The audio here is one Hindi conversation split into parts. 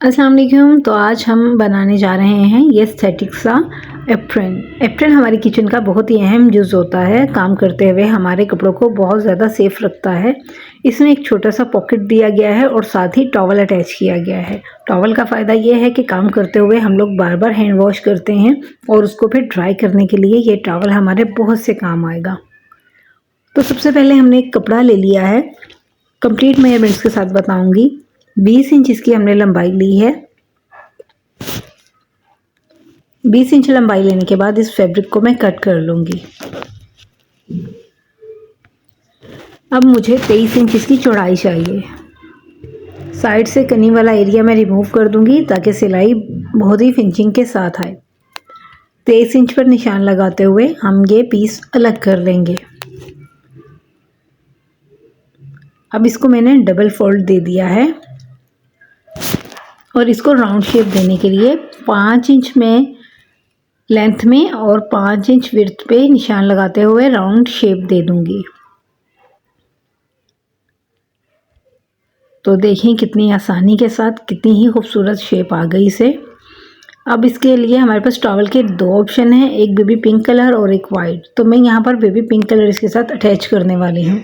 अस्सलाम वालेकुम। तो आज हम बनाने जा रहे हैं ये एस्थेटिक सा एप्रन। एप्रन हमारी किचन का बहुत ही अहम जुज़ होता है। काम करते हुए हमारे कपड़ों को बहुत ज़्यादा सेफ रखता है। इसमें एक छोटा सा पॉकेट दिया गया है और साथ ही टॉवल अटैच किया गया है। टॉवल का फ़ायदा ये है कि काम करते हुए हम लोग बार बार हैंड वॉश करते हैं और उसको फिर ड्राई करने के लिए ये टॉवल हमारे बहुत से काम आएगा। तो सबसे पहले हमने एक कपड़ा ले लिया है, कंप्लीट मेजरमेंट्स के साथ बताऊंगी। 20 इंच इसकी हमने लंबाई ली है। 20 इंच लंबाई लेने के बाद इस फैब्रिक को मैं कट कर लूँगी। अब मुझे 23 इंच इसकी चौड़ाई चाहिए। साइड से कनी वाला एरिया मैं रिमूव कर दूंगी ताकि सिलाई बहुत ही फिनिशिंग के साथ आए। 23 इंच पर निशान लगाते हुए हम ये पीस अलग कर लेंगे। अब इसको मैंने डबल फोल्ड दे दिया है और इसको राउंड शेप देने के लिए 5 इंच में लेंथ में और 5 इंच विड्थ पे निशान लगाते हुए राउंड शेप दे दूंगी। तो देखें कितनी आसानी के साथ कितनी ही खूबसूरत शेप आ गई इसे। अब इसके लिए हमारे पास टॉवल के दो ऑप्शन हैं, एक बेबी पिंक कलर और एक वाइट। तो मैं यहाँ पर बेबी पिंक कलर इसके साथ अटैच करने वाली हूँ।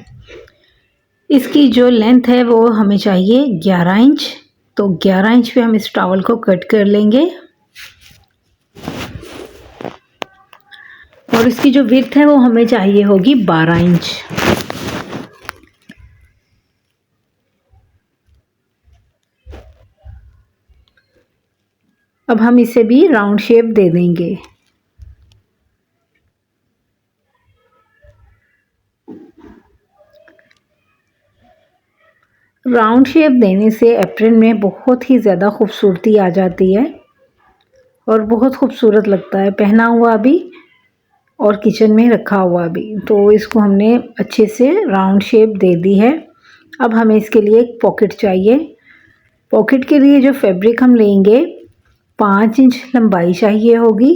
इसकी जो लेंथ है वो हमें चाहिए 11 इंच। तो 11 इंच पे हम इस टॉवल को कट कर लेंगे और इसकी जो विड्थ है वो हमें चाहिए होगी 12 इंच। अब हम इसे भी राउंड शेप दे देंगे। राउंड शेप देने से एप्रन में बहुत ही ज़्यादा खूबसूरती आ जाती है और बहुत खूबसूरत लगता है पहना हुआ भी और किचन में रखा हुआ भी। तो इसको हमने अच्छे से राउंड शेप दे दी है। अब हमें इसके लिए एक पॉकेट चाहिए। पॉकेट के लिए जो फैब्रिक हम लेंगे 5 इंच लंबाई चाहिए होगी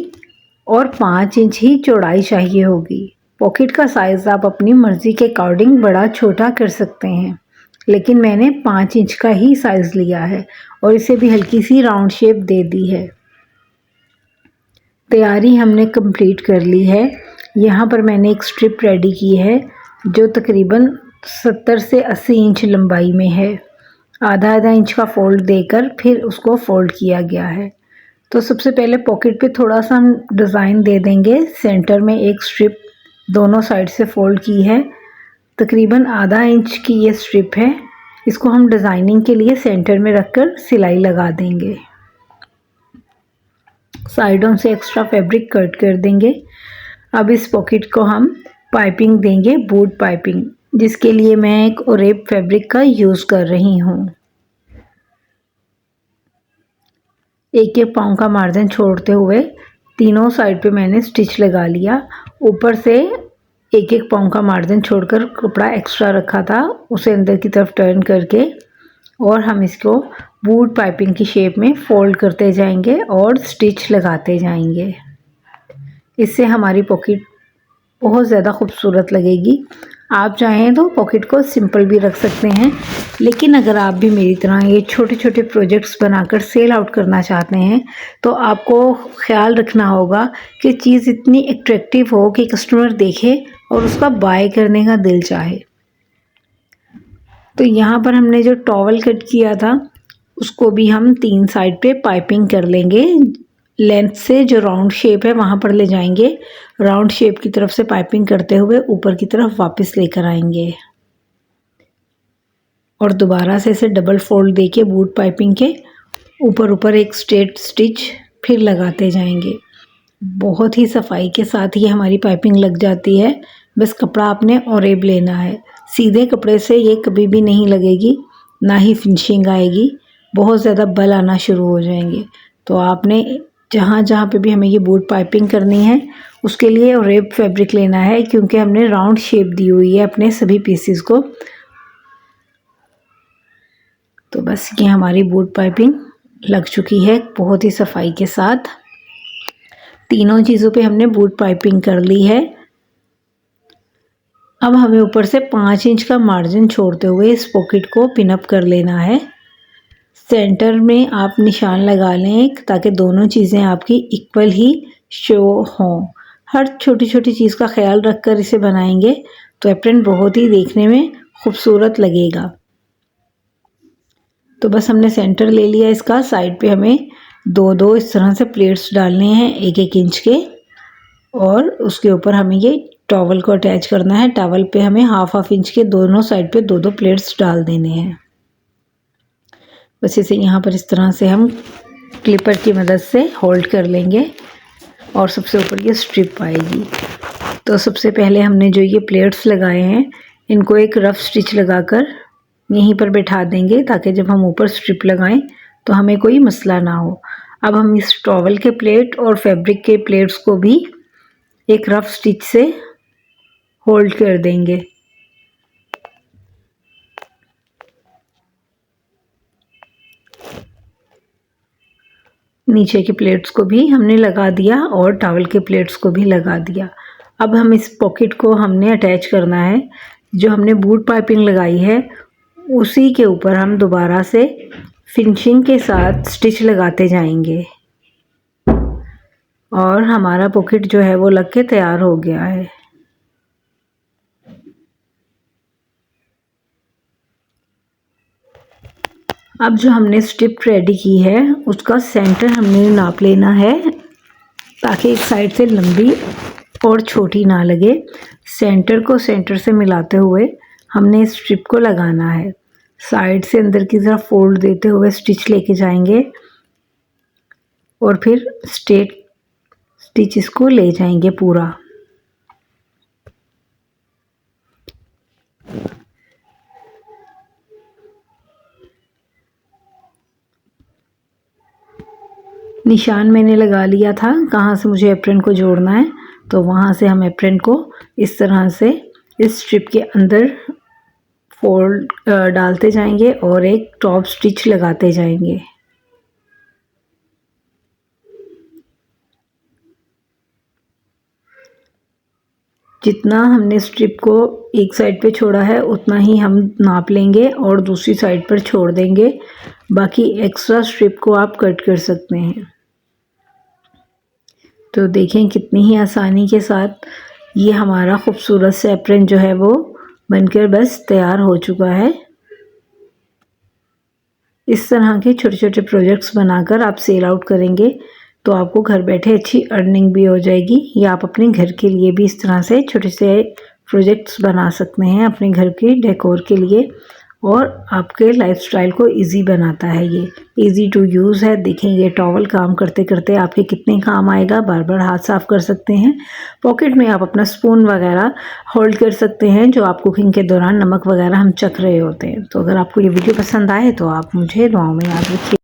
और 5 इंच ही चौड़ाई चाहिए होगी। पॉकेट का साइज़ आप अपनी मर्ज़ी के अकॉर्डिंग बड़ा छोटा कर सकते हैं, लेकिन मैंने 5 इंच का ही साइज़ लिया है और इसे भी हल्की सी राउंड शेप दे दी है। तैयारी हमने कंप्लीट कर ली है। यहाँ पर मैंने एक स्ट्रिप रेडी की है जो तकरीबन 70 से 80 इंच लंबाई में है। आधा आधा इंच का फोल्ड देकर फिर उसको फोल्ड किया गया है। तो सबसे पहले पॉकेट पे थोड़ा सा हम डिज़ाइन दे देंगे। सेंटर में एक स्ट्रिप दोनों साइड से फोल्ड की है, तकरीबन आधा इंच की ये स्ट्रिप है। इसको हम डिज़ाइनिंग के लिए सेंटर में रखकर सिलाई लगा देंगे। साइडों से एक्स्ट्रा फैब्रिक कट कर देंगे। अब इस पॉकेट को हम पाइपिंग देंगे, बूट पाइपिंग, जिसके लिए मैं एक ओरेप फैब्रिक का यूज़ कर रही हूँ। 1-1 पाँव का मार्जिन छोड़ते हुए तीनों साइड पे मैंने स्टिच लगा लिया। ऊपर से 1-1 पाँव का मार्जिन छोड़कर कपड़ा एक्स्ट्रा रखा था उसे अंदर की तरफ टर्न करके और हम इसको बूट पाइपिंग की शेप में फोल्ड करते जाएंगे और स्टिच लगाते जाएंगे। इससे हमारी पॉकेट बहुत ज़्यादा खूबसूरत लगेगी। आप चाहें तो पॉकेट को सिंपल भी रख सकते हैं, लेकिन अगर आप भी मेरी तरह ये छोटे छोटे प्रोजेक्ट्स बनाकर सेल आउट करना चाहते हैं तो आपको ख्याल रखना होगा कि चीज़ इतनी अट्रैक्टिव हो कि कस्टमर देखे और उसका बाय करने का दिल चाहे। तो यहाँ पर हमने जो टॉवल कट किया था उसको भी हम 3 साइड पे पाइपिंग कर लेंगे। लेंथ से जो राउंड शेप है वहाँ पर ले जाएंगे, राउंड शेप की तरफ से पाइपिंग करते हुए ऊपर की तरफ वापस लेकर आएंगे और दोबारा से इसे डबल फोल्ड देके बूट पाइपिंग के ऊपर एक स्ट्रेट स्टिच फिर लगाते जाएंगे। बहुत ही सफाई के साथ ये हमारी पाइपिंग लग जाती है। बस कपड़ा आपने ओरेब लेना है। सीधे कपड़े से ये कभी भी नहीं लगेगी, ना ही फिनिशिंग आएगी, बहुत ज़्यादा बल आना शुरू हो जाएंगे। तो आपने जहाँ जहाँ पे भी हमें ये बूट पाइपिंग करनी है उसके लिए ओरेब फैब्रिक लेना है, क्योंकि हमने राउंड शेप दी हुई है अपने सभी पीसेस को। तो बस ये हमारी बूट पाइपिंग लग चुकी है बहुत ही सफाई के साथ। तीनों चीज़ों पे हमने बूट पाइपिंग कर ली है। अब हमें ऊपर से 5 इंच का मार्जिन छोड़ते हुए इस पॉकेट को पिन अप कर लेना है। सेंटर में आप निशान लगा लें ताकि दोनों चीज़ें आपकी इक्वल ही शो हों। हर छोटी छोटी चीज़ का ख्याल रखकर इसे बनाएंगे तो एप्रन बहुत ही देखने में खूबसूरत लगेगा। तो बस हमने सेंटर ले लिया इसका। साइड पे हमें दो दो इस तरह से प्लेट्स डालने हैं 1-1 इंच के, और उसके ऊपर हमें ये टॉवल को अटैच करना है। टॉवल पे हमें 1/2 इंच के दोनों साइड पे दो दो प्लेट्स डाल देने हैं। बस इसे यहाँ पर इस तरह से हम क्लिपर की मदद से होल्ड कर लेंगे और सबसे ऊपर ये स्ट्रिप आएगी। तो सबसे पहले हमने जो ये प्लेट्स लगाए हैं इनको एक रफ स्टिच लगाकर यहीं पर बैठा देंगे ताकि जब हम ऊपर स्ट्रिप लगाएं तो हमें कोई मसला ना हो। अब हम इस टॉवल के प्लेट और फैब्रिक के प्लेट्स को भी एक रफ स्टिच से होल्ड कर देंगे। नीचे के प्लेट्स को भी हमने लगा दिया और टॉवल के प्लेट्स को भी लगा दिया। अब हम इस पॉकेट को हमने अटैच करना है। जो हमने बूट पाइपिंग लगाई है उसी के ऊपर हम दोबारा से फिनिशिंग के साथ स्टिच लगाते जाएंगे और हमारा पॉकेट जो है वो लग के तैयार हो गया है। अब जो हमने स्ट्रिप रेडी की है उसका सेंटर हमने नाप लेना है ताकि एक साइड से लंबी और छोटी ना लगे। सेंटर को सेंटर से मिलाते हुए हमने स्ट्रिप को लगाना है। साइड से अंदर की तरफ फोल्ड देते हुए स्टिच लेके जाएंगे और फिर स्ट्रेट स्टिच इसको ले जाएंगे पूरा। निशान मैंने लगा लिया था कहाँ से मुझे एप्रन को जोड़ना है, तो वहाँ से हम एप्रन को इस तरह से इस स्ट्रिप के अंदर फोल्ड डालते जाएंगे और एक टॉप स्टिच लगाते जाएंगे। जितना हमने स्ट्रिप को एक साइड पे छोड़ा है उतना ही हम नाप लेंगे और दूसरी साइड पर छोड़ देंगे। बाकी एक्स्ट्रा स्ट्रिप को आप कट कर सकते हैं। तो देखें कितनी ही आसानी के साथ ये हमारा खूबसूरत सा एप्रन जो है वो बनकर बस तैयार हो चुका है। इस तरह के छोटे छोटे प्रोजेक्ट्स बनाकर आप सेल आउट करेंगे तो आपको घर बैठे अच्छी अर्निंग भी हो जाएगी, या आप अपने घर के लिए भी इस तरह से छोटे से प्रोजेक्ट्स बना सकते हैं अपने घर के डेकोर के लिए, और आपके लाइफस्टाइल को इजी बनाता है। ये इजी टू यूज़ है। देखें ये टॉवल काम करते करते आपके कितने काम आएगा। बार बार हाथ साफ कर सकते हैं। पॉकेट में आप अपना स्पून वगैरह होल्ड कर सकते हैं जो आप कुकिंग के दौरान नमक वगैरह हम चख रहे होते हैं। तो अगर आपको ये वीडियो पसंद आए तो आप मुझे दुआओं में याद रखिए।